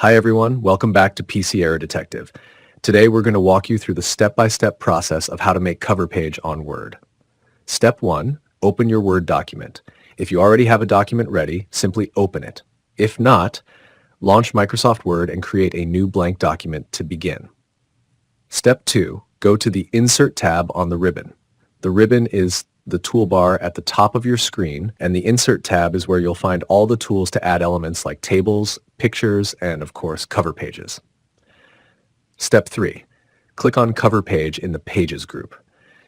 Hi everyone, welcome back to PC Error Detective. Today we're going to walk you through the step-by-step process of how to make cover page on Word. Step 1, open your Word document. If you already have a document ready, simply open it. If not, launch Microsoft Word and create a new blank document to begin. Step 2, go to the Insert tab on the ribbon. The ribbon is the toolbar at the top of your screen, and the Insert tab is where you'll find all the tools to add elements like tables, pictures, and of course, cover pages. Step 3. Click on Cover Page in the Pages group.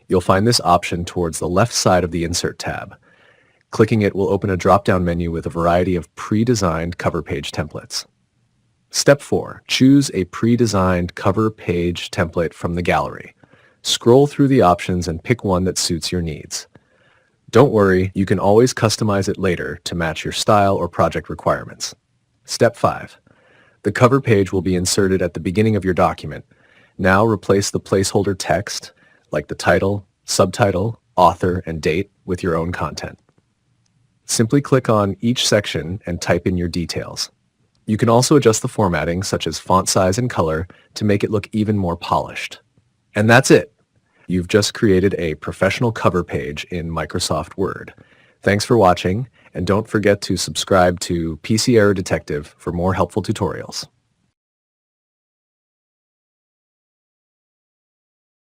You'll find this option towards the left side of the Insert tab. Clicking it will open a drop-down menu with a variety of pre-designed cover page templates. Step 4. Choose a pre-designed cover page template from the gallery. Scroll through the options and pick one that suits your needs. Don't worry, you can always customize it later to match your style or project requirements. Step 5. The cover page will be inserted at the beginning of your document. Now replace the placeholder text, like the title, subtitle, author, and date, with your own content. Simply click on each section and type in your details. You can also adjust the formatting, such as font size and color, to make it look even more polished. And that's it. You've just created a professional cover page in Microsoft Word. Thanks for watching, and don't forget to subscribe to PC Error Detective for more helpful tutorials.